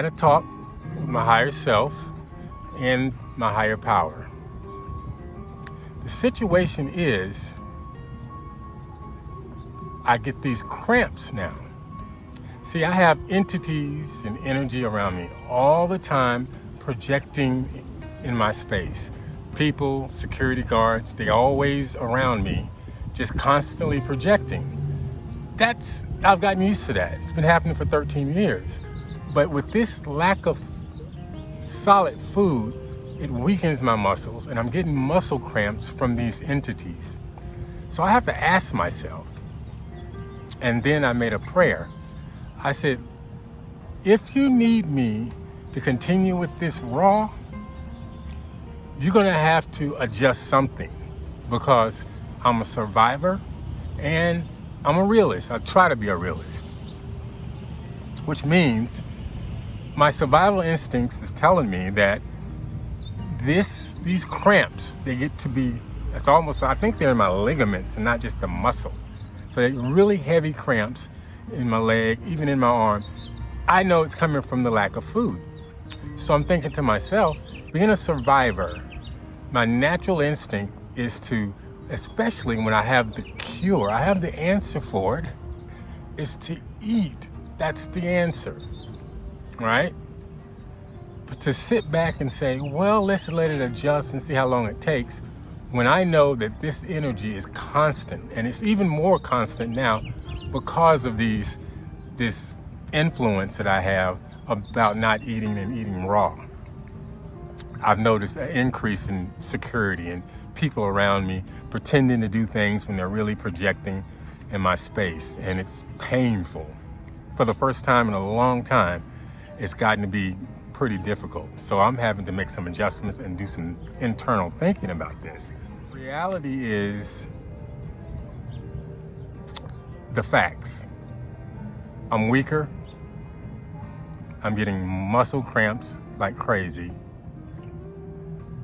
had a talk with my higher self and my higher power. The situation is, I get these cramps now. See, I have entities and energy around me all the time projecting in my space. People, security guards, they always around me, just constantly projecting. I've gotten used to that. It's been happening for 13 years. But with this lack of solid food, it weakens my muscles, and I'm getting muscle cramps from these entities. So I have to ask myself, and then I made a prayer. I said, if you need me to continue with this raw, you're gonna have to adjust something, because I'm a survivor and I'm a realist. I try to be a realist, which means my survival instincts is telling me that these cramps, they get to be, it's almost, I think they're in my ligaments and not just the muscle. So they're really heavy cramps in my leg, even in my arm. I know it's coming from the lack of food. So I'm thinking to myself, being a survivor, my natural instinct is to, especially when I have the cure, I have the answer for it, is to eat. That's the answer, right? But to sit back and say, well, let's let it adjust and see how long it takes, when I know that this energy is constant, and it's even more constant now because of this influence that I have about not eating and eating raw. I've noticed an increase in security and people around me pretending to do things when they're really projecting in my space, and it's painful. For the first time in a long time, it's gotten to be pretty difficult. So I'm having to make some adjustments and do some internal thinking about this. Reality is the facts. I'm weaker. I'm getting muscle cramps like crazy.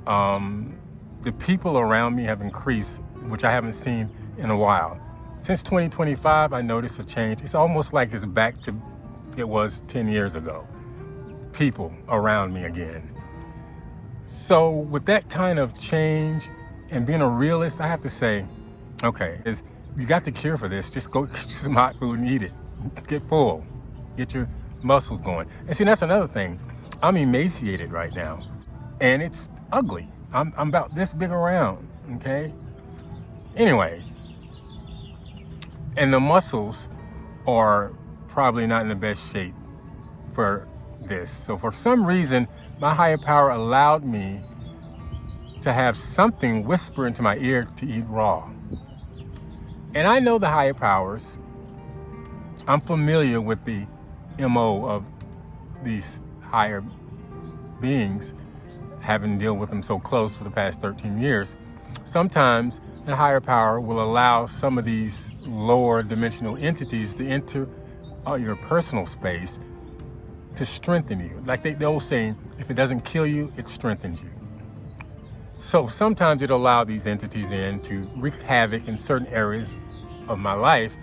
The people around me have increased, which I haven't seen in a while. Since 2025, I noticed a change. It's almost like it's back to it was 10 years ago. People around me again. So with that kind of change and being a realist, I have to say, okay, you got the cure for this. Just go get some hot food and eat it. Get full. Get your muscles going. And see, that's another thing. I'm emaciated right now, and it's ugly. I'm about this big around, okay? Anyway, and the muscles are probably not in the best shape for this. So for some reason, my higher power allowed me to have something whisper into my ear to eat raw. And I know the higher powers. I'm familiar with the MO of these higher beings, having dealt with them so close for the past 13 years. Sometimes the higher power will allow some of these lower dimensional entities to enter your personal space to strengthen you. Like the old saying, if it doesn't kill you, it strengthens you. So sometimes it'll allow these entities in to wreak havoc in certain areas of my life,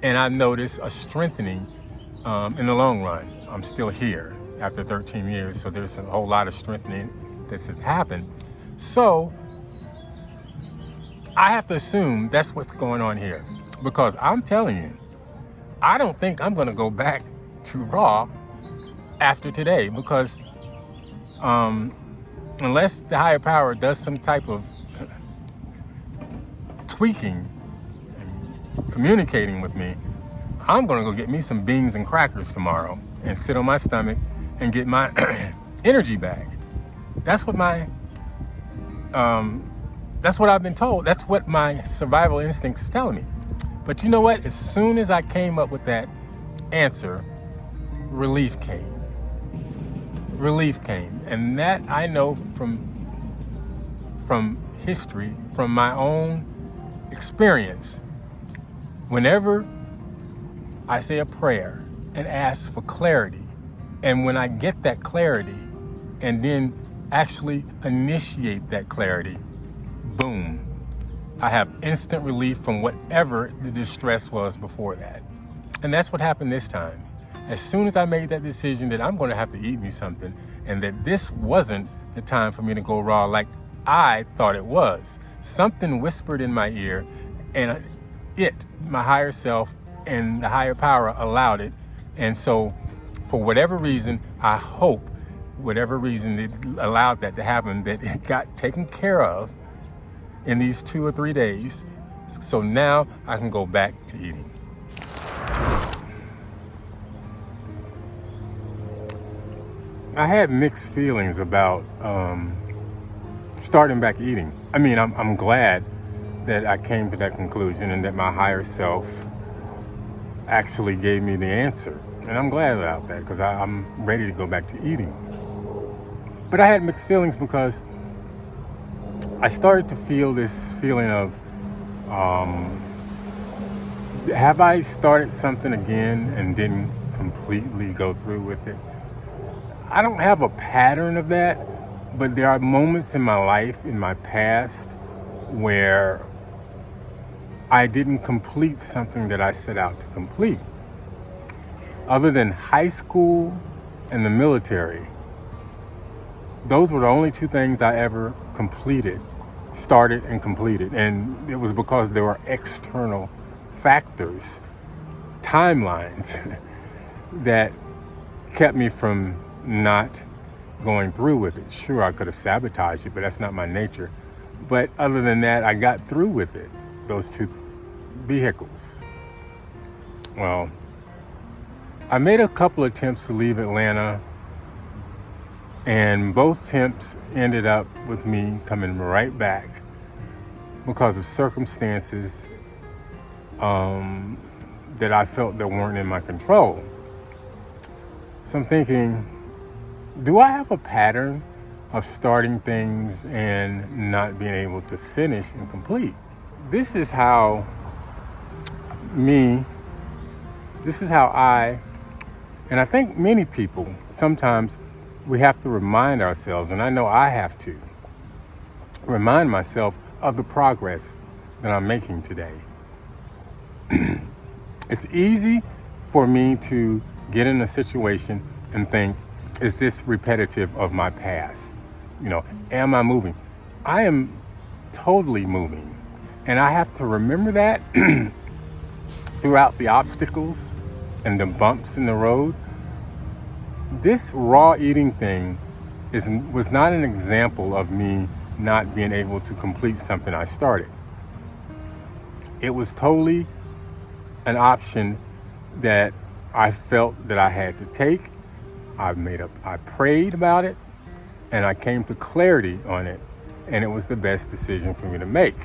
and I've noticed a strengthening in the long run. I'm still here after 13 years, so there's a whole lot of strengthening that has happened. So I have to assume that's what's going on here, because I'm telling you, I don't think I'm gonna go back to raw after today, because unless the higher power does some type of tweaking and communicating with me, I'm gonna go get me some beans and crackers tomorrow and sit on my stomach and get my energy back. That's what that's what I've been told. That's what my survival instincts is telling me. But you know what? As soon as I came up with that answer, relief came. Relief came. And that I know from history, from my own experience. Whenever I say a prayer and ask for clarity, and when I get that clarity and then actually initiate that clarity, boom, I have instant relief from whatever the distress was before that. And that's what happened this time. as soon as I made that decision that I'm going to have to eat me something, and that this wasn't the time for me to go raw like I thought it was, something whispered in my ear, and my higher self and the higher power allowed it. And so for whatever reason, I hope whatever reason it allowed that to happen, that it got taken care of in these 2 or 3 days. So now I can go back to eating. I had mixed feelings about starting back eating. I mean, I'm glad that I came to that conclusion and that my higher self actually gave me the answer. And I'm glad about that, because I'm ready to go back to eating. But I had mixed feelings because I started to feel this feeling of, have I started something again and didn't completely go through with it? I don't have a pattern of that, but there are moments in my life, in my past, where I didn't complete something that I set out to complete. Other than high school and the military, those were the only 2 things I ever started and completed. And it was because there were external factors, timelines, that kept me from not going through with it. Sure, I could have sabotaged it, but that's not my nature. But other than that, I got through with it, those 2 vehicles. Well, I made a couple attempts to leave Atlanta, and both attempts ended up with me coming right back because of circumstances that I felt that weren't in my control. So I'm thinking, do I have a pattern of starting things and not being able to finish and complete? This is how I, and I think many people, sometimes we have to remind ourselves, and I know I have to remind myself of the progress that I'm making today. It's easy for me to get in a situation and think, is this repetitive of my past? Am I moving? I am totally moving. And I have to remember that throughout the obstacles and the bumps in the road. This raw eating thing was not an example of me not being able to complete something I started. It was totally an option that I felt that I had to take. I prayed about it, and I came to clarity on it, and it was the best decision for me to make.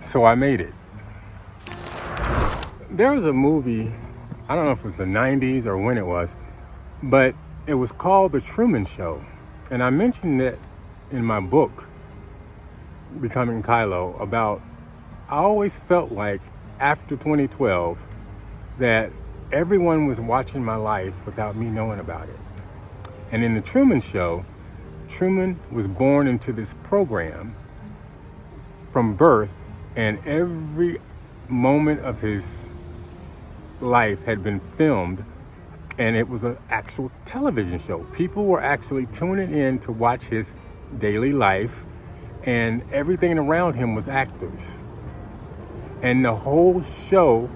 So I made it. There was a movie, I don't know if it was the 90s or when it was, but it was called The Truman Show. And I mentioned it in my book, Becoming Kylo, I always felt like after 2012 that everyone was watching my life without me knowing about it. And in The Truman Show, Truman was born into this program from birth, and every moment of his life had been filmed, and it was an actual television show. People were actually tuning in to watch his daily life, and everything around him was actors. And the whole show,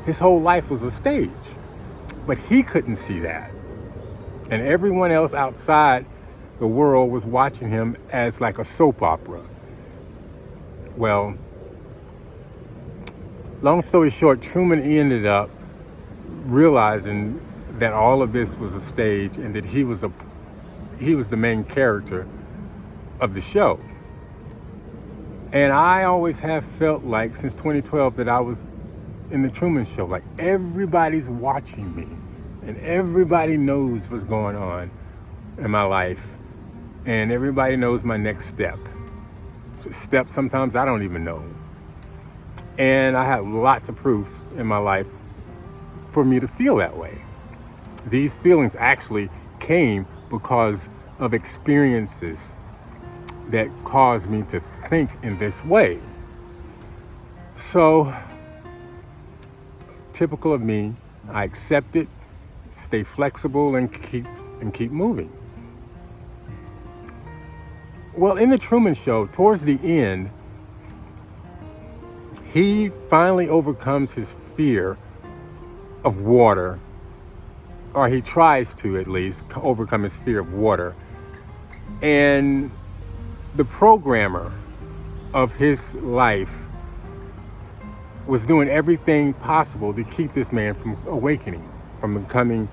his whole life was a stage. But he couldn't see that. And everyone else outside the world was watching him as like a soap opera. Well, long story short, Truman ended up realizing that all of this was a stage and that he was the main character of the show. And I always have felt like since 2012 that I was in the Truman Show, like everybody's watching me and everybody knows what's going on in my life and everybody knows my next step. Steps sometimes I don't even know. And I have lots of proof in my life for me to feel that way. These feelings actually came because of experiences that caused me to think in this way. So, typical of me, I accept it, stay flexible, and keep moving. Well, in the Truman Show, towards the end, he finally overcomes his fear of water, or he tries to at least overcome his fear of water. And the programmer of his life was doing everything possible to keep this man from awakening, from becoming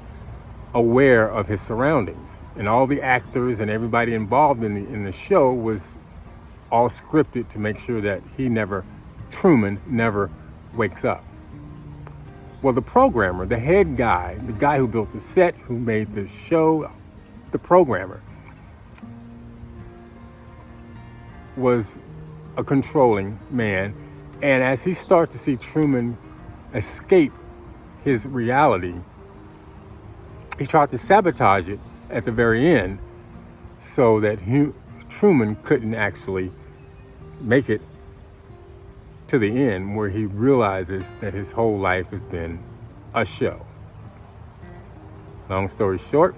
aware of his surroundings. And all the actors and everybody involved in the show was all scripted to make sure that Truman never wakes up. Well, the programmer, the head guy, the guy who built the set, who made the show, the programmer, was a controlling man. And as he starts to see Truman escape his reality, he tried to sabotage it at the very end so that Truman couldn't actually make it to the end, where he realizes that his whole life has been a show. Long story short,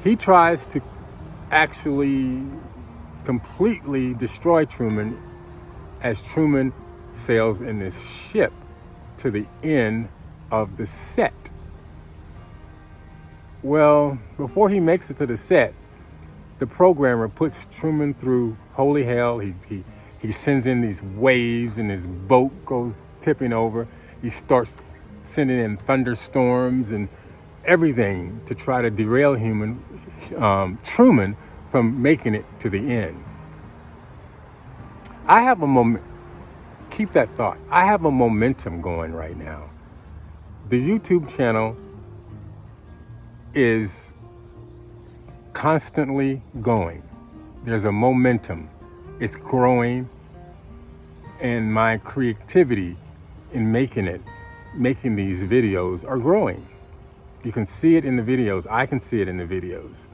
he tries to actually completely destroy Truman as Truman sails in this ship to the end of the set. Well, before he makes it to the set, the programmer puts Truman through holy hell. He sends in these waves and his boat goes tipping over. He starts sending in thunderstorms and everything to try to derail Truman from making it to the end. I have a moment, keep that thought. I have a momentum going right now. The YouTube channel is constantly going. There's a momentum. It's growing, and my creativity in making these videos are growing. You can see it in the videos. I can see it in the videos.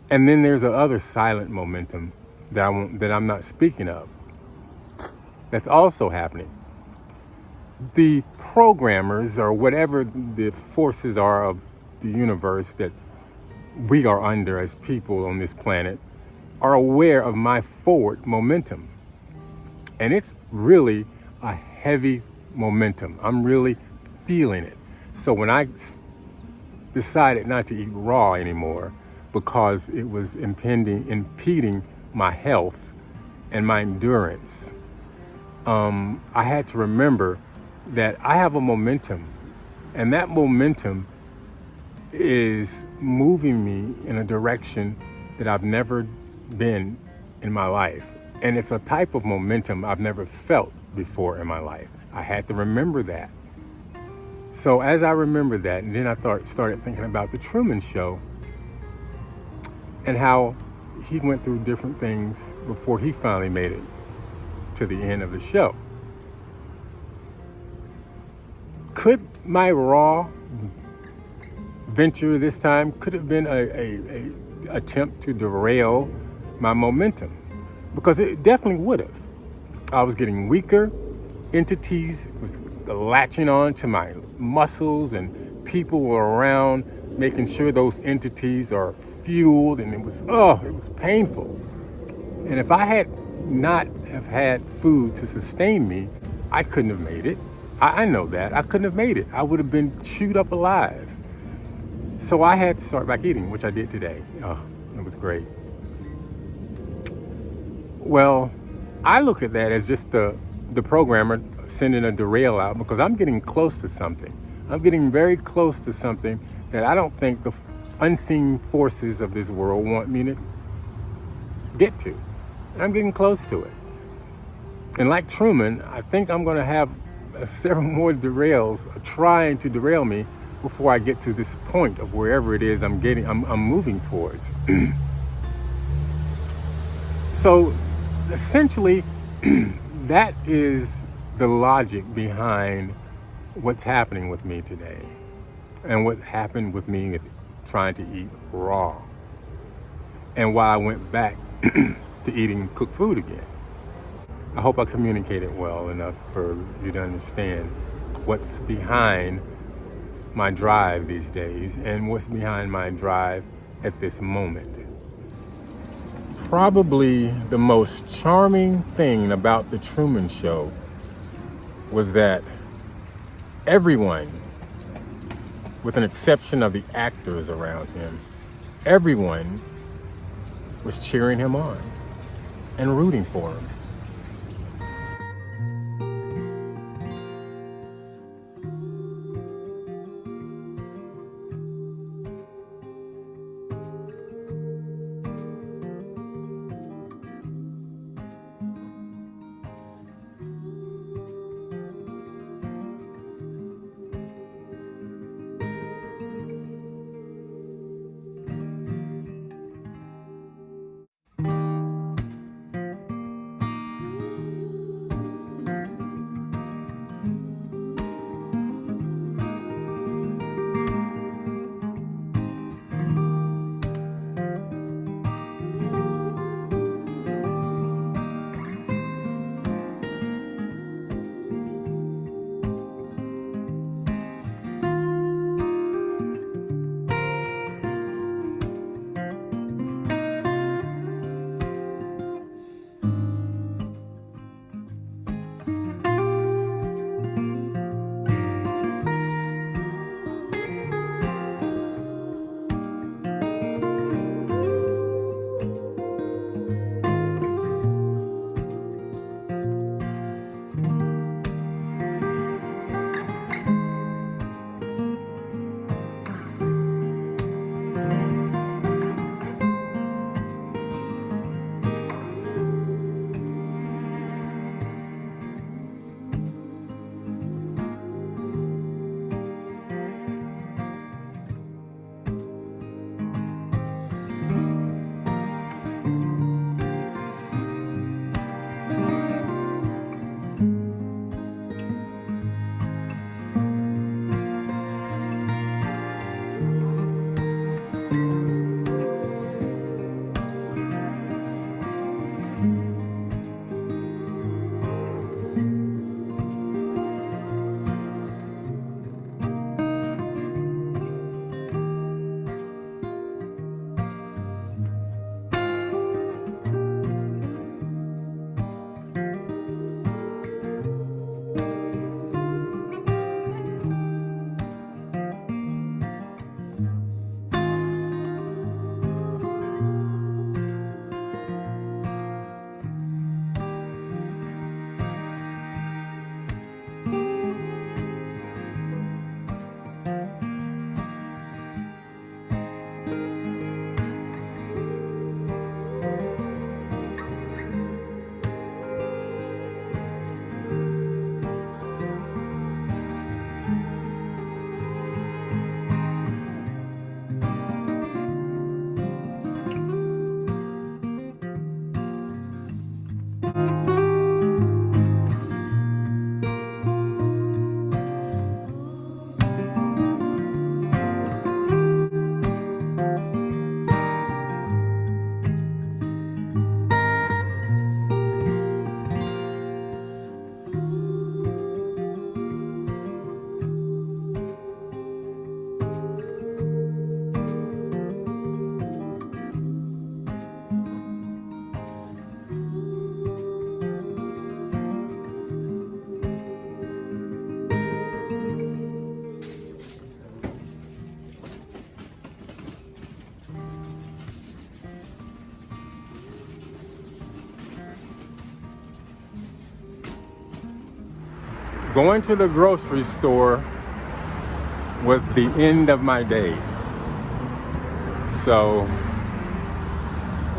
And then there's a other silent momentum that I'm not speaking of. That's also happening. The programmers, or whatever the forces are of the universe that we are under as people on this planet, are aware of my forward momentum. And it's really a heavy momentum. I'm really feeling it. So when I decided not to eat raw anymore because it was impeding my health and my endurance, I had to remember that I have a momentum, and that momentum is moving me in a direction that I've never been in my life. And it's a type of momentum I've never felt before in my life. I had to remember that. So as I remembered that, and then I started thinking about the Truman Show and how he went through different things before he finally made it to the end of the show. Could my raw venture this time could have been a attempt to derail my momentum? Because it definitely would have. I was getting weaker. Entities was latching on to my muscles, and people were around making sure those entities are fueled, and it was painful. And if I had not have had food to sustain me, I couldn't have made it. I know that. I couldn't have made it. I would have been chewed up alive. So I had to start back eating, which I did today. Oh, it was great. Well, I look at that as just the programmer sending a derail out, because I'm getting close to something. I'm getting very close to something that I don't think the unseen forces of this world want me to get to. I'm getting close to it. And like Truman, I think I'm going to have several more derails trying to derail me before I get to this point of wherever it is I'm moving towards. So essentially, that is the logic behind what's happening with me today, and what happened with me with trying to eat raw, and why I went back to eating cooked food again. I hope I communicated well enough for you to understand. what's behind my drive these days and what's behind my drive at this moment. Probably the most charming thing about the Truman Show was that everyone, with an exception of the actors around him, everyone was cheering him on and rooting for him. Going to the grocery store was the end of my day. So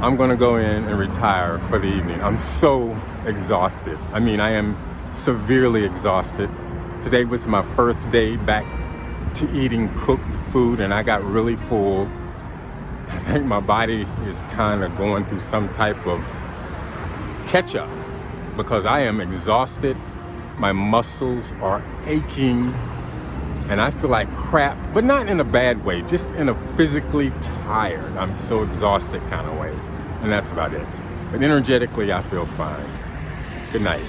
I'm gonna go in and retire for the evening. I'm so exhausted. I mean, I am severely exhausted. Today was my first day back to eating cooked food and I got really full. I think my body is kind of going through some type of catch up because I am exhausted. My muscles are aching and I feel like crap, but not in a bad way, just in a physically tired, I'm so exhausted kind of way. And that's about it. But energetically, I feel fine. Good night.